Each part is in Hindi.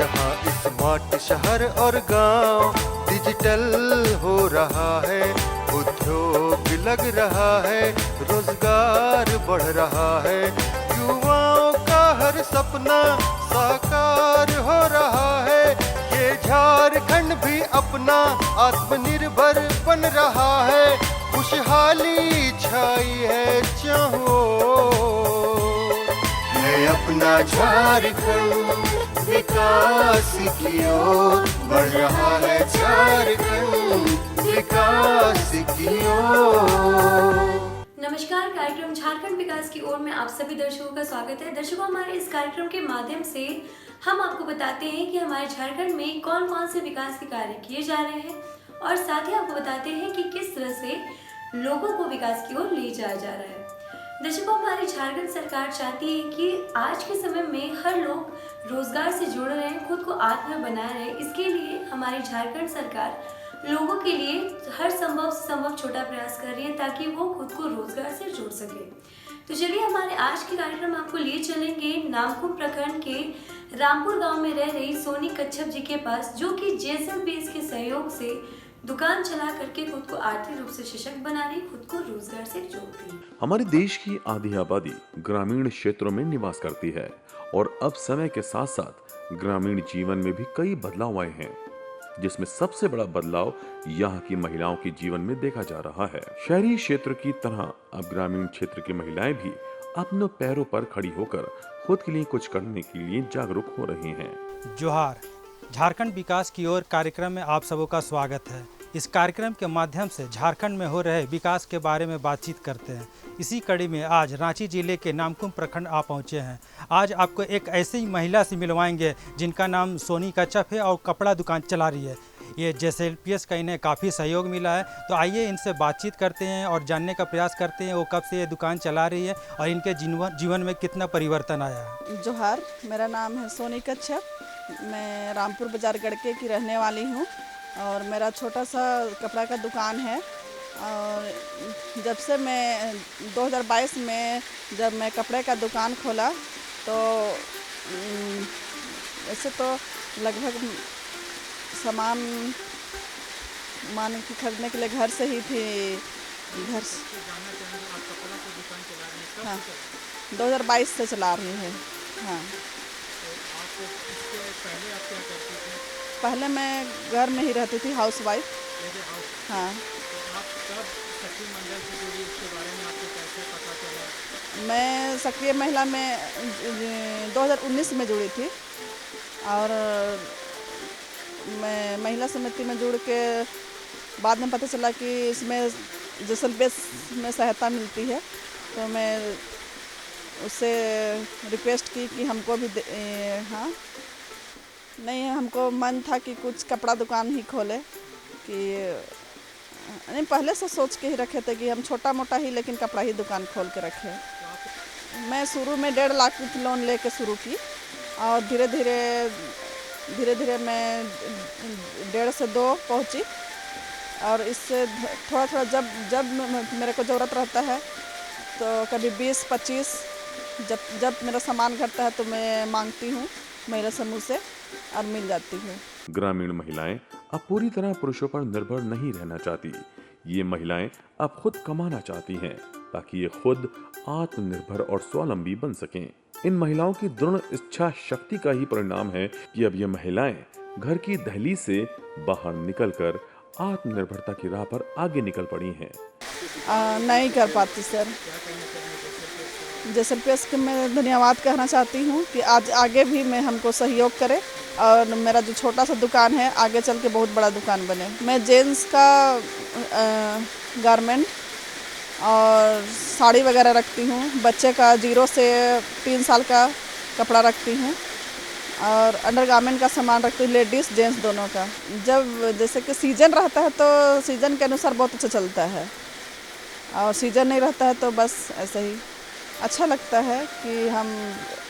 जहाँ स्मार्ट शहर और गांव डिजिटल हो रहा है, उद्योग लग रहा है, रोजगार बढ़ रहा है, युवाओं का हर सपना साकार हो रहा है। ये झारखंड भी अपना आत्मनिर्भर बन रहा है, खुशहाली छाई है चाहो है अपना झारखंड, विकास की ओर बढ़ रहा है झारखंड, विकास की ओर। नमस्कार, कार्यक्रम झारखंड विकास की ओर में आप सभी दर्शकों का स्वागत है। दर्शकों, हमारे इस कार्यक्रम के माध्यम से हम आपको बताते हैं कि हमारे झारखंड में कौन कौन से विकास के कार्य किए जा रहे हैं और साथ ही आपको बताते हैं कि किस तरह से लोगों को विकास की ओर ले जाया जा रहा है। दर्शकों, हमारी झारखंड सरकार चाहती है कि आज के समय में हर लोग रोजगार से जुड़ रहे हैं, खुद को आत्मनिर्भर बनाए रहे। इसके लिए हमारी झारखंड सरकार लोगों के लिए हर संभव से संभव छोटा प्रयास कर रही है ताकि वो खुद को रोजगार से जोड़ सके। तो चलिए हमारे आज के कार्यक्रम आपको ले चलेंगे नामकुम प्रखंड के रामपुर गांव में रह रही सोनी कच्छप जी के पास, जो कि JSLPS के सहयोग से दुकान चला करके खुद को आर्थिक रूप से सशक्त बना रही, खुद को रोजगार से जोड़ती है। हमारे देश की आधी आबादी ग्रामीण क्षेत्रों में निवास करती है और अब समय के साथ साथ ग्रामीण जीवन में भी कई बदलाव आए हैं, जिसमें सबसे बड़ा बदलाव यहाँ की महिलाओं के जीवन में देखा जा रहा है। शहरी क्षेत्र की तरह अब ग्रामीण क्षेत्र की महिलाएं भी अपने पैरों पर खड़ी होकर खुद के लिए कुछ करने के लिए जागरूक हो रही हैं। जोहार, झारखंड विकास की ओर कार्यक्रम में आप सबों का स्वागत है। इस कार्यक्रम के माध्यम से झारखंड में हो रहे विकास के बारे में बातचीत करते हैं। इसी कड़ी में आज रांची जिले के नामकुम प्रखंड आप पहुंचे हैं। आज आपको एक ऐसी महिला से मिलवाएंगे जिनका नाम सोनी कच्छप है और कपड़ा दुकान चला रही है। ये JSLPS का इन्हें काफ़ी सहयोग मिला है, तो आइए इनसे बातचीत करते हैं और जानने का प्रयास करते हैं वो कब से ये दुकान चला रही है और इनके जीवन में कितना परिवर्तन आया है। जोहार, मेरा नाम है सोनी कच्छप। मैं रामपुर बाजार गड़के की रहने वाली हूँ और मेरा छोटा सा कपड़ा का दुकान है। और जब से मैं 2022 में जब मैं कपड़े का दुकान खोला तो वैसे तो लगभग सामान मान के खरीदने के लिए घर से ही थी। घर से हाँ 2022 से चला रही है। हाँ, पहले मैं घर में ही रहती थी, हाउस वाइफ। हाँ, मैं सक्रिय महिला में 2019 में जुड़ी थी और मैं महिला समिति में जुड़ के बाद में पता चला कि इसमें JSLPS में सहायता मिलती है, तो मैं उससे रिक्वेस्ट की कि हमको भी हाँ नहीं, हमको मन था कि कुछ कपड़ा दुकान ही खोले, कि नहीं पहले से सोच के ही रखे थे कि हम छोटा मोटा ही लेकिन कपड़ा ही दुकान खोल के रखे। मैं शुरू में 1.5 लाख की लोन लेके शुरू की और धीरे धीरे मैं 1.5 से 2 पहुंची। और इससे थोड़ा थोड़ा जब मेरे को ज़रूरत रहता है तो कभी 20-25 जब मेरा सामान घटता है तो मैं मांगती हूँ महिला समूह से और मिल जाती है। ग्रामीण महिलाएं अब पूरी तरह पुरुषों पर निर्भर नहीं रहना चाहती। ये महिलाएं अब खुद कमाना चाहती हैं ताकि ये खुद आत्मनिर्भर और स्वावलंबी बन सकें। इन महिलाओं की दृढ़ इच्छा शक्ति का ही परिणाम है कि अब ये महिलाएं घर की दहलीज से बाहर निकलकर आत्मनिर्भरता की राह पर आगे निकल पड़ी हैं। नहीं कर पाती सर। JSLPS को मैं धन्यवाद कहना चाहती हूँ कि आज आगे भी मैं हमको सहयोग करे और मेरा जो छोटा सा दुकान है आगे चल के बहुत बड़ा दुकान बने। मैं जेंट्स का गारमेंट और साड़ी वगैरह रखती हूँ, बच्चे का 0 से 3 साल का कपड़ा रखती हूँ और अंडरगारमेंट का सामान रखती हूँ, लेडीज़ जेंट्स दोनों का। जब जैसे कि सीजन रहता है तो सीजन के अनुसार बहुत अच्छा चलता है और सीजन नहीं रहता है तो बस ऐसे ही अच्छा लगता है कि हम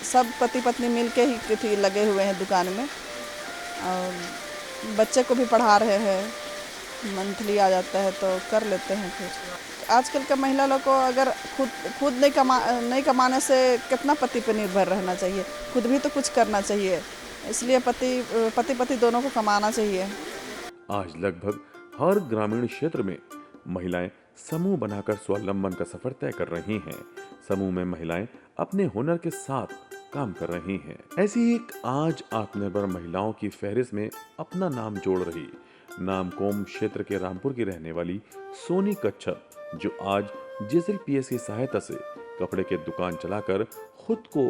सब पति पत्नी मिल के ही लगे हुए हैं दुकान में और बच्चे को भी पढ़ा रहे हैं। मंथली आ जाता है तो कर लेते हैं। फिर आजकल का महिला लोग को अगर खुद नहीं कमाने से कितना पति पे निर्भर रहना चाहिए, खुद भी तो कुछ करना चाहिए। इसलिए पति दोनों को कमाना चाहिए। आज लगभग हर ग्रामीण क्षेत्र में महिलाएं समूह बनाकर स्वावलंबन का सफर तय कर रही हैं। समूह में महिलाएं अपने हुनर के साथ काम कर रही हैं। ऐसी ही एक आज आत्मनिर्भर महिलाओं की फहरिस्त में अपना नाम जोड़ रही नामकोम क्षेत्र के रामपुर की रहने वाली सोनी कच्छप, जो आज JSLPS की सहायता से कपड़े की दुकान चलाकर खुद को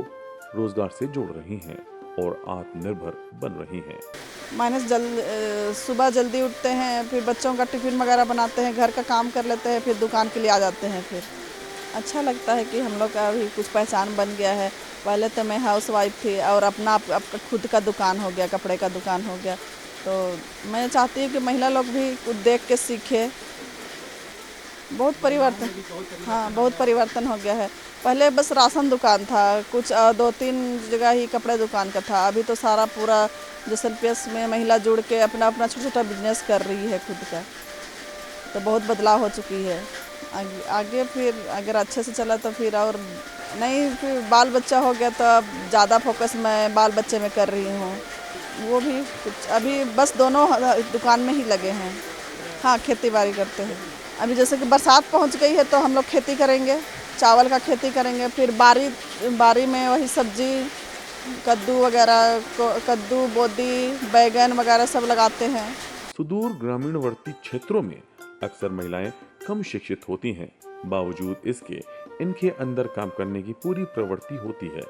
रोजगार से जोड़ रही हैं और आत्मनिर्भर बन रही हैं। सुबह जल्दी उठते हैं, फिर बच्चों का टिफिन वगैरह बनाते हैं, घर का काम कर लेते हैं, फिर दुकान के लिए आ जाते हैं। फिर अच्छा लगता है कि हम लोग का भी कुछ पहचान बन गया है। पहले तो मैं हाउसवाइफ थी और अपना खुद का दुकान हो गया, कपड़े का दुकान हो गया। तो मैं चाहती हूँ कि महिला लोग भी कुछ देख के सीखे। बहुत परिवर्तन हो गया है। पहले बस राशन दुकान था, कुछ 2-3 जगह ही कपड़े दुकान का था। अभी तो सारा पूरा JSLPS में महिला जुड़ के अपना छोटा बिजनेस कर रही है खुद का। तो बहुत बदलाव हो चुकी है। आगे फिर अगर अच्छे से चला तो फिर और नहीं, फिर बाल बच्चा हो गया तो अब ज़्यादा फोकस मैं बाल बच्चे में कर रही हूँ। वो भी कुछ अभी बस दोनों दुकान में ही लगे हैं। हाँ, खेती बाड़ी करते हैं। अभी जैसे कि बरसात पहुँच गई है तो हम लोग खेती करेंगे, चावल का खेती करेंगे। फिर बारी में वही सब्जी, कद्दू वगैरह, कद्दू, बोदी, बैगन वगैरह सब लगाते हैं। सुदूर ग्रामीणवर्ती क्षेत्रों में अक्सर महिलाएं कम शिक्षित होती हैं, बावजूद इसके इनके अंदर काम करने की पूरी प्रवृत्ति होती है।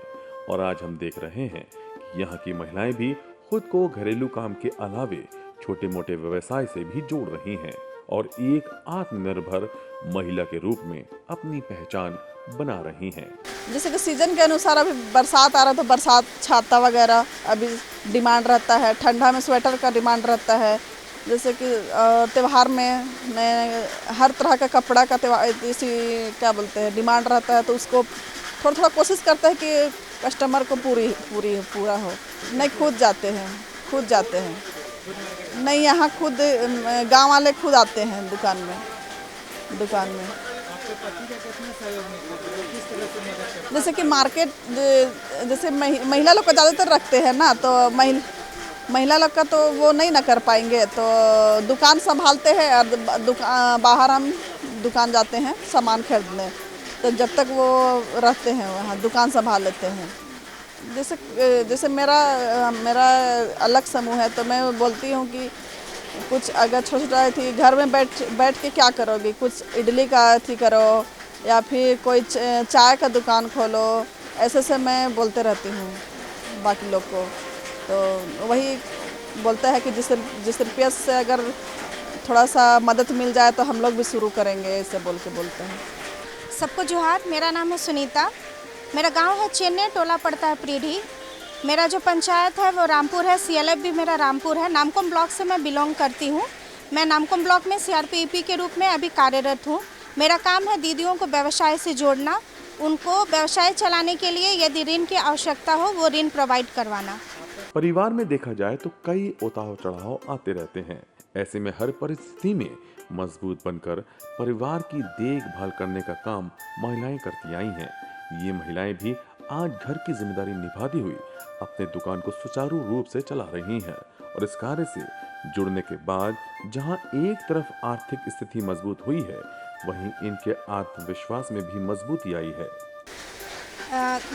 और आज हम देख रहे हैं कि यहाँ की महिलाएं भी खुद को घरेलू काम के अलावे छोटे मोटे व्यवसाय से भी जोड़ रही हैं और एक आत्मनिर्भर महिला के रूप में अपनी पहचान बना रही हैं। जैसे कि सीजन के अनुसार अभी बरसात आ रहा तो बरसात छाता वगैरह अभी डिमांड रहता है। ठंडा में स्वेटर का डिमांड रहता है। जैसे कि त्यौहार में मैं हर तरह का कपड़ा का इसी क्या बोलते हैं डिमांड रहता है, तो उसको थोड़ा कोशिश करते हैं कि कस्टमर को पूरा हो। नहीं, खुद जाते हैं। नहीं, यहाँ खुद गांव वाले खुद आते हैं दुकान में। जैसे कि मार्केट, जैसे महिला लोग को ज़्यादातर रखते हैं ना, तो महिला लोग का तो वो नहीं ना कर पाएंगे, तो दुकान संभालते हैं और बाहर हम दुकान जाते हैं सामान खरीदने। तो जब तक वो रहते हैं वहाँ दुकान संभाल लेते हैं। जैसे मेरा अलग समूह है, तो मैं बोलती हूँ कि कुछ अगर छोटा थी घर में बैठ के क्या करोगी, कुछ इडली का थी करो या फिर कोई चाय का दुकान खोलो। ऐसे मैं बोलते रहती हूँ बाकी लोग को। तो वही बोलता है कि JSLPS से अगर थोड़ा सा मदद मिल जाए तो हम लोग भी शुरू करेंगे, ऐसे बोलते हैं। सबको जोहार। मेरा नाम है सुनीता। मेरा गांव है चेन्नई, टोला पड़ता है प्रीढ़ी। मेरा जो पंचायत है वो रामपुर है, CLF भी मेरा रामपुर है। नामकोम ब्लॉक से मैं बिलोंग करती हूँ। मैं नामकोम ब्लॉक में CRPEP के रूप में अभी कार्यरत हूँ। मेरा काम है दीदियों को व्यवसाय से जोड़ना, उनको व्यवसाय चलाने के लिए यदि ऋण की आवश्यकता हो वो ऋण प्रोवाइड करवाना। परिवार में देखा जाए तो कई उतार चढ़ाव आते रहते हैं। ऐसे में हर परिस्थिति में मजबूत बनकर परिवार की देखभाल करने का काम महिलाएं करती आई हैं। ये महिलाएं भी आज घर की जिम्मेदारी निभाती हुई अपने दुकान को सुचारू रूप से चला रही हैं और इस कार्य से जुड़ने के बाद जहां एक तरफ आर्थिक स्थिति मजबूत हुई है, वहीं इनके आत्मविश्वास में भी मजबूती आई है।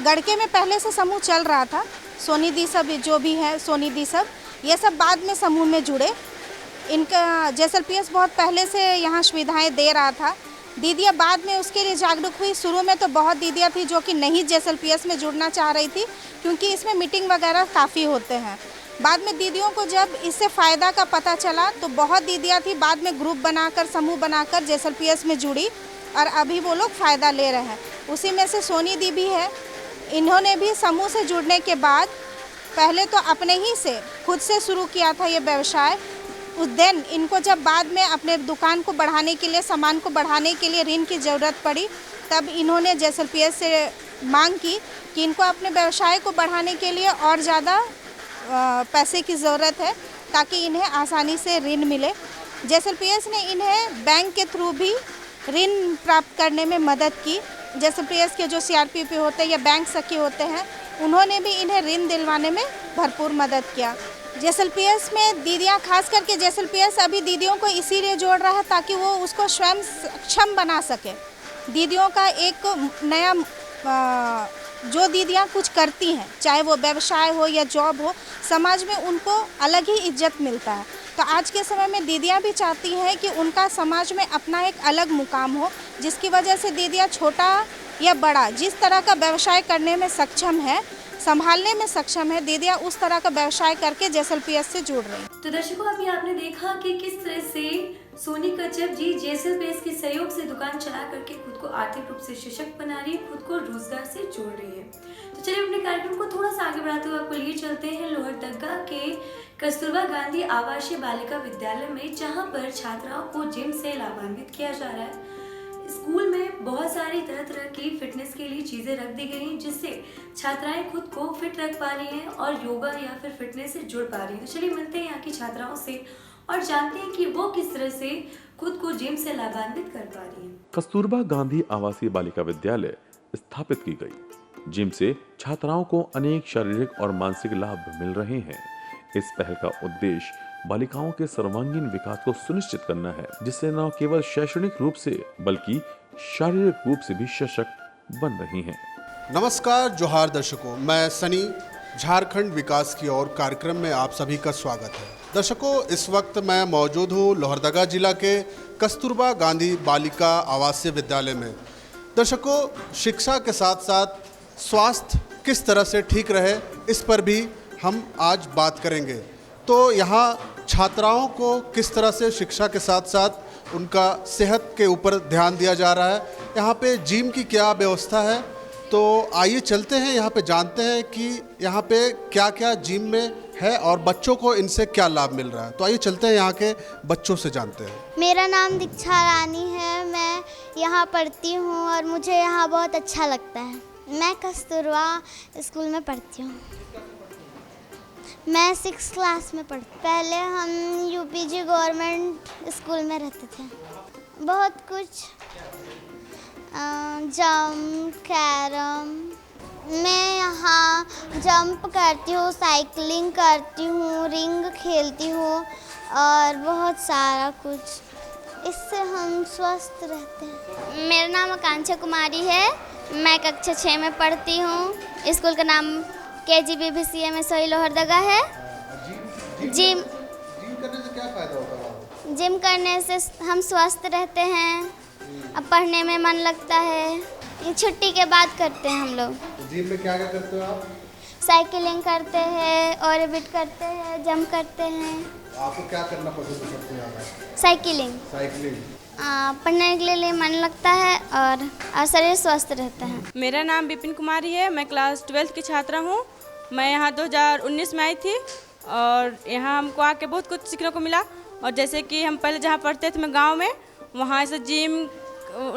गड़के में पहले से समूह चल रहा था। सोनी दी सब जो भी है, सोनी दी सब ये सब बाद में समूह में जुड़े। इनका JSLPS बहुत पहले से यहाँ सुविधाएं दे रहा था। दीदियाँ बाद में उसके लिए जागरूक हुई। शुरू में तो बहुत दीदियाँ थी जो कि नहीं JSLPS में जुड़ना चाह रही थी, क्योंकि इसमें मीटिंग वगैरह काफ़ी होते हैं। बाद में दीदियों को जब इससे फ़ायदा का पता चला तो बहुत दीदियाँ थी, बाद में ग्रुप बनाकर, समूह बनाकर JSLPS में जुड़ी और अभी वो लोग फ़ायदा ले रहे हैं। उसी में से सोनी दी भी है। इन्होंने भी समूह से जुड़ने के बाद पहले तो अपने ही से खुद से शुरू किया था ये व्यवसाय। उस दिन इनको जब बाद में अपने दुकान को बढ़ाने के लिए, सामान को बढ़ाने के लिए ऋण की ज़रूरत पड़ी, तब इन्होंने JSLPS से मांग की कि इनको अपने व्यवसाय को बढ़ाने के लिए और ज़्यादा पैसे की ज़रूरत है ताकि इन्हें आसानी से ऋण मिले। JSLPS ने इन्हें बैंक के थ्रू भी ऋण प्राप्त करने में मदद की। JSLPS के जो CRPP होते हैं या बैंक सखी होते हैं, उन्होंने भी इन्हें ऋण दिलवाने में भरपूर मदद किया। जेएसएलपीएस में दीदियाँ, खास करके जेएसएलपीएस अभी दीदियों को इसीलिए जोड़ रहा है ताकि वो उसको स्वयं सक्षम बना सके। दीदियों का एक नया जो दीदियाँ कुछ करती हैं, चाहे वो व्यवसाय हो या जॉब हो, समाज में उनको अलग ही इज्जत मिलता है। तो आज के समय में दीदियाँ भी चाहती हैं कि उनका समाज में अपना एक अलग मुकाम हो, जिसकी वजह से दीदियाँ छोटा या बड़ा जिस तरह का व्यवसाय करने में सक्षम है, संभालने में सक्षम है, दीदियाँ उस तरह का व्यवसाय करके जेएसएलपीएस से जुड़ रही हैं। तो दर्शकों, अभी आपने देखा कि किस तरह से सोनी कच्छप जी जेएसएलपीएस के सहयोग से दुकान चला करके खुद को आर्थिक रूप से सशक्त बना रही है, खुद को रोजगार से जोड़ रही है। तो चलिए अपने कार्यक्रम को थोड़ा सा आगे बढ़ाते हुए आपको लिए चलते हैं लोहरदगा के कस्तूरबा गांधी आवासीय बालिका विद्यालय में, जहां पर छात्राओं को जिम से लाभान्वित किया जा रहा है। स्कूल में बहुत सारी तरह तरह की फिटनेस के लिए चीज़ें रख दी गई हैं, जिससे छात्राएं खुद को फिट रख पा रही हैं और योगा या फिर फिटनेस से जुड़ पा रही हैं। तो चलिए मिलते हैं यहाँ की छात्राओं से और जानते हैं कि वो किस तरह से खुद को जिम से लाभान्वित कर पा रही हैं। कस्तूरबा गांधी आवासीय बालिका विद्यालय स्थापित की गई। जिम से छात्राओं को अनेक शारीरिक और मानसिक लाभ मिल रहे हैं। इस पहल का उद्देश्य बालिकाओं के सर्वांगीण विकास को सुनिश्चित करना है, जिससे न केवल शैक्षणिक रूप से बल्कि शारीरिक रूप से भी सशक्त बन रही हैं। नमस्कार, जोहार दर्शकों, मैं सनी, झारखंड विकास की ओर कार्यक्रम में आप सभी का स्वागत है। दर्शकों, इस वक्त मैं मौजूद हूँ लोहरदगा जिला के कस्तूरबा गांधी बालिका आवासीय विद्यालय में। दर्शकों, शिक्षा के साथ साथ स्वास्थ्य किस तरह से ठीक रहे, इस पर भी हम आज बात करेंगे। तो यहाँ छात्राओं को किस तरह से शिक्षा के साथ साथ उनका सेहत के ऊपर ध्यान दिया जा रहा है, यहाँ पे जिम की क्या व्यवस्था है, तो आइए चलते हैं यहाँ पे, जानते हैं कि यहाँ पे क्या क्या जिम में है और बच्चों को इनसे क्या लाभ मिल रहा है। तो आइए चलते हैं यहाँ के बच्चों से जानते हैं। मेरा नाम दीक्षा रानी है, मैं यहाँ पढ़ती हूँ और मुझे यहाँ बहुत अच्छा लगता है। मैं कस्तूरबा स्कूल में पढ़ती हूँ। मैं 6th क्लास में पढ़ती। पहले हम यूपीजी गवर्नमेंट स्कूल में रहते थे। बहुत कुछ जंप, कैरम, मैं यहाँ जंप करती हूँ, साइकिलिंग करती हूँ, रिंग खेलती हूँ और बहुत सारा कुछ। इससे हम स्वस्थ रहते हैं। मेरा नाम आकांक्षा कुमारी है, मैं कक्षा 6 में पढ़ती हूँ। स्कूल का नाम KGBBCM सोई लोहरदगा है। जिम करने से क्या फ़ायदा होता है? जिम करने से हम स्वस्थ रहते हैं, अब पढ़ने में मन लगता है। ये छुट्टी के बाद करते हैं हम लोग। जिम में क्या क्या करते हो आप? साइकिलिंग करते हैं, ऑर्बिट करते हैं, जंप करते हैं। आपको क्या करना पसंद है सबसे ज़्यादा? साइकिलिंग। साइकिलिंग। पढ़ने के लिए मन लगता है और शरीर स्वस्थ रहता है। मेरा नाम विपिन कुमारी है, मैं क्लास 12th की छात्रा हूँ। मैं यहाँ 2019 में आई थी और यहाँ हमको आके बहुत कुछ सीखने को मिला। और जैसे कि हम पहले जहाँ पढ़ते थे, मैं गांव में, वहाँ ऐसे जिम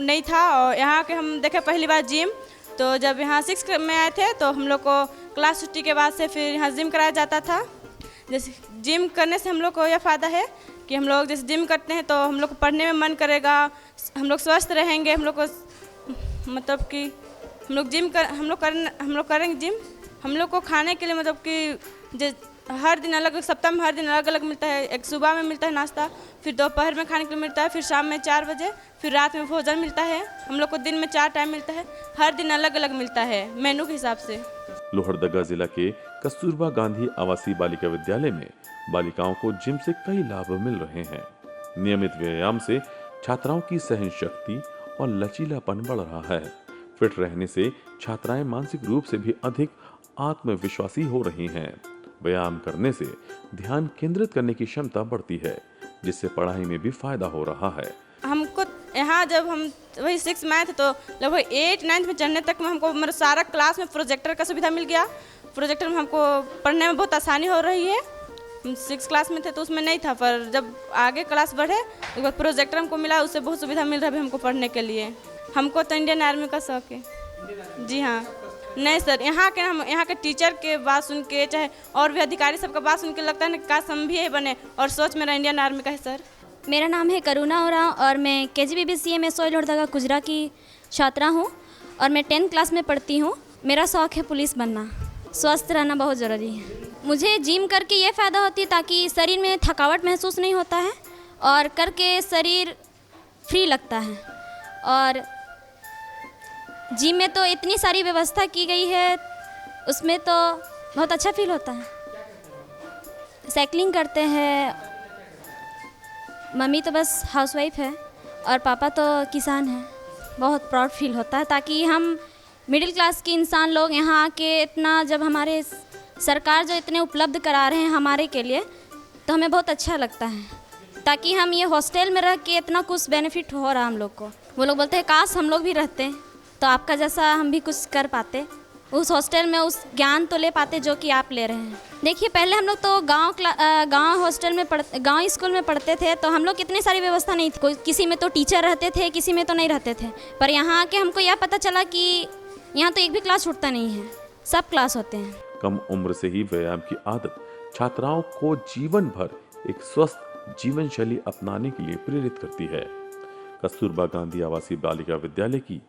नहीं था और यहाँ के हम देखे पहली बार जिम। तो जब यहाँ 6 में आए थे तो हम लोग को क्लास छुट्टी के बाद से फिर यहाँ जिम कराया जाता था। जैसे जिम करने से हम लोग को यह फ़ायदा है कि हम लोग जैसे जिम करते हैं तो हम लोग को पढ़ने में मन करेगा, हम लोग स्वस्थ रहेंगे। हम लोग को मतलब कि हम लोग करेंगे जिम। हम लोग को खाने के लिए मतलब कि हर दिन अलग, सप्ताह में हर दिन अलग अलग मिलता है। एक सुबह में मिलता है नाश्ता, फिर दोपहर में खाने के लिए मिलता है, फिर शाम में 4 बजे, फिर रात में भोजन मिलता है। हम लोग को दिन में 4 टाइम मिलता है, हर दिन अलग अलग मिलता है मेनू के हिसाब से। लोहरदगा जिला के कस्तूरबा गांधी आवासीय बालिका विद्यालय में बालिकाओं को जिम से कई लाभ मिल रहे हैं। नियमित व्यायाम से छात्राओं की सहन शक्ति और लचीलापन बढ़ रहा है। फिट रहने से छात्राएं मानसिक रूप से भी अधिक आत्मविश्वासी हो रही हैं। व्यायाम करने से ध्यान केंद्रित करने की क्षमता बढ़ती है, जिससे पढ़ाई में भी फायदा हो रहा है। हमको यहाँ जब हम वही 6 में आए थे तो लगभग 8, 9 में चढ़ने तक में हमको मेरा सारा क्लास में प्रोजेक्टर का सुविधा मिल गया। प्रोजेक्टर में हमको पढ़ने में बहुत आसानी हो रही है। हम 6 क्लास में थे तो उसमें नहीं था, पर जब आगे क्लास बढ़े एक बार प्रोजेक्टर हमको मिला, उससे बहुत सुविधा मिल रहा है हमको पढ़ने के लिए। हमको तो इंडियन आर्मी का शौक है। जी हाँ। नहीं सर, यहाँ के टीचर के बात सुन के, चाहे और भी अधिकारी सबका बात सुन के लगता है ना काश हम भी यही बने, और सोच मेरा इंडियन आर्मी का है सर। मेरा नाम है करुणा ओरांव और मैं KGBBCM सोई लोहरदगा गुजरा की छात्रा हूँ और मैं 10th क्लास में पढ़ती हूँ। मेरा शौक़ है पुलिस बनना। स्वस्थ रहना बहुत ज़रूरी है। मुझे जिम करके ये फ़ायदा होती है ताकि शरीर में थकावट महसूस नहीं होता है और करके शरीर फ्री लगता है। और जिम में तो इतनी सारी व्यवस्था की गई है, उसमें तो बहुत अच्छा फील होता है। साइकिलिंग करते हैं, मम्मी तो बस हाउसवाइफ है और पापा तो किसान हैं। बहुत प्राउड फील होता है ताकि हम मिडिल क्लास के इंसान लोग यहाँ आके इतना, जब हमारे सरकार जो इतने उपलब्ध करा रहे हैं हमारे के लिए, तो हमें बहुत अच्छा लगता है। ताकि हम ये हॉस्टल में रह के इतना कुछ बेनिफिट हो रहा है हम लोग को। वो लोग बोलते हैं काश हम लोग भी रहते तो आपका जैसा हम भी कुछ कर पाते, उस हॉस्टल में उस ज्ञान तो ले पाते जो कि आप ले रहे हैं। देखिए पहले हम लोग तो गांव हॉस्टल में गांव स्कूल में पढ़ते थे, तो हम लोग कितनी सारी व्यवस्था नहीं थी। किसी में तो टीचर रहते थे, किसी में तो नहीं रहते थे। पर यहाँ आके हमको यह पता चला कि यहाँ तो एक भी क्लास छूटता नहीं है, सब क्लास होते हैं। कम उम्र से ही व्यायाम की आदत छात्राओं को जीवन भर एक स्वस्थ जीवन शैली अपनाने के लिए प्रेरित करती है। कस्तूरबा गांधी आवासीय बालिका विद्यालय की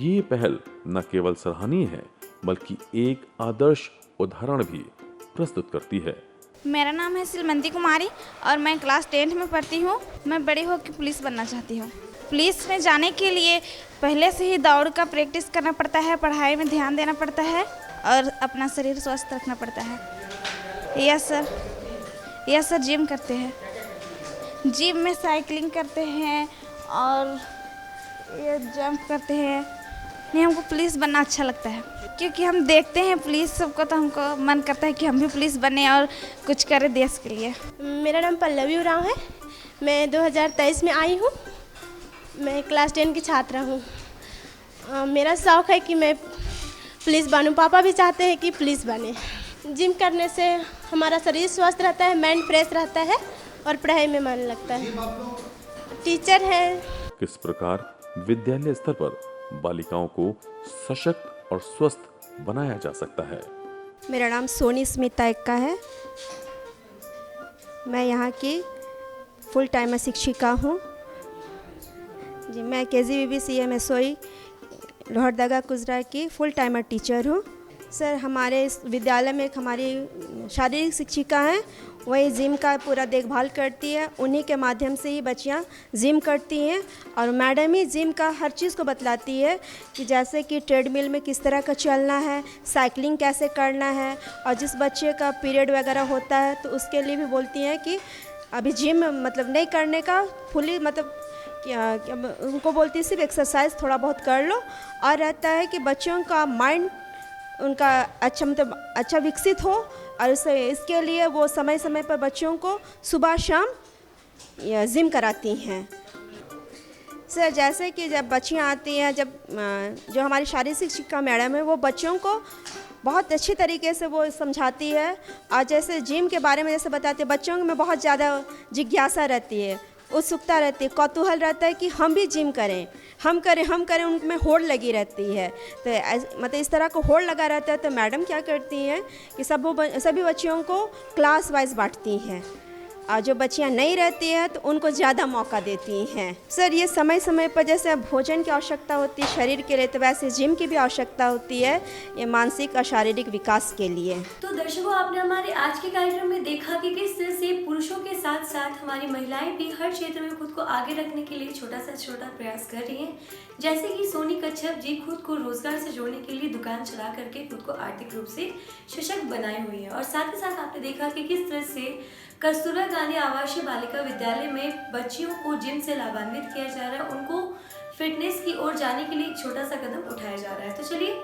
ये पहल न केवल सराहनीय है बल्कि एक आदर्श उदाहरण भी प्रस्तुत करती है। मेरा नाम है सिलमंती कुमारी और मैं क्लास 10th में पढ़ती हूँ। मैं बड़ी होकर पुलिस बनना चाहती हूँ। पुलिस में जाने के लिए पहले से ही दौड़ का प्रैक्टिस करना पड़ता है, पढ़ाई में ध्यान देना पड़ता है और अपना शरीर स्वस्थ रखना पड़ता है। यस सर जिम करते हैं। जिम में साइकिलिंग करते हैं और ये जंप करते हैं। नहीं, हमको पुलिस बनना अच्छा लगता है क्योंकि हम देखते हैं पुलिस सबको, तो हमको मन करता है कि हम भी पुलिस बने और कुछ करें देश के लिए। मेरा नाम पल्लवी उरांव है। मैं 2023 में आई हूँ। मैं क्लास 10 की छात्रा हूँ। मेरा शौक़ है कि मैं पुलिस बनूँ। पापा भी चाहते हैं कि पुलिस बने। जिम करने से हमारा शरीर स्वस्थ रहता है, माइंड फ्रेश रहता है और पढ़ाई में मन लगता है। टीचर है। किस प्रकार विद्यालय स्तर पर बालिकाओं को सशक्त और स्वस्थ बनाया जा सकता है। मेरा नाम सोनी स्मिता एक्का है। मैं यहाँ की फुल टाइम शिक्षिका हूँ जी। मैं KGBBCM SOE लोहरदगा कुजरा की फुल टाइमर टीचर हूँ। सर हमारे इस विद्यालय में एक हमारी शारीरिक शिक्षिका हैं, वही जिम का पूरा देखभाल करती है। उन्हीं के माध्यम से ही बच्चियाँ जिम करती हैं और मैडम ही जिम का हर चीज़ को बतलाती है कि जैसे कि ट्रेडमिल में किस तरह का चलना है, साइकिलिंग कैसे करना है, और जिस बच्चे का पीरियड वगैरह होता है तो उसके लिए भी बोलती हैं कि अभी जिम मतलब नहीं करने का, फुली मतलब उनको बोलती है सिर्फ एक्सरसाइज थोड़ा बहुत कर लो। और रहता है कि बच्चों का माइंड उनका अच्छा मतलब अच्छा विकसित हो और इसके लिए वो समय समय पर बच्चों को सुबह शाम जिम कराती हैं। सर जैसे कि जब बच्चियाँ आती हैं, जब जो हमारी शारीरिक शिक्षिका मैडम है वो बच्चों को बहुत अच्छी तरीके से वो समझाती है। और जैसे जिम के बारे में जैसे बताते हैं, बच्चों में बहुत ज़्यादा जिज्ञासा रहती है, उत्सुकता रहती है, कौतूहल रहता है कि हम भी जिम करें, हम करें, उनमें होड़ लगी रहती है। तो मतलब इस तरह को होड़ लगा रहता है तो मैडम क्या करती हैं कि सभी बच्चियों को क्लास वाइज बांटती हैं और जो बच्चियां नहीं रहती हैं तो उनको ज़्यादा मौका देती हैं। सर ये समय समय पर जैसे भोजन की आवश्यकता होती है शरीर के लिए, तो वैसे जिम की भी आवश्यकता होती है ये मानसिक और शारीरिक विकास के लिए। तो दर्शकों आपने हमारे आज के कार्यक्रम में देखा कि किस तरह से पुरुषों के साथ साथ हमारी महिलाएं भी हर क्षेत्र में खुद को आगे रखने के लिए छोटा प्रयास कर रही हैं। जैसे कि सोनी कच्छप जी खुद को रोजगार से जोड़ने के लिए दुकान चला करके खुद को आर्थिक रूप से सशक्त बनाए हुई है। और साथ ही साथ आपने देखा कि किस तरह से कस्तूरबा गांधी आवासीय बालिका विद्यालय में बच्चियों को जिम से लाभान्वित किया जा रहा है, उनको फिटनेस की ओर जाने के लिए एक छोटा सा कदम उठाया जा रहा है। तो चलिए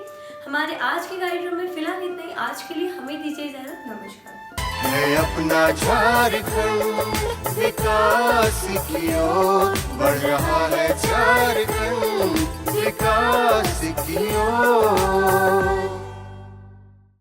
हमारे आज के कार्यक्रम में फिलहाल इतना ही। आज के लिए हमें दीजिए इजाजत। नमस्कार। है अपना झारखंड विकास की ओर बढ़ रहा है, झारखंड विकास की ओर।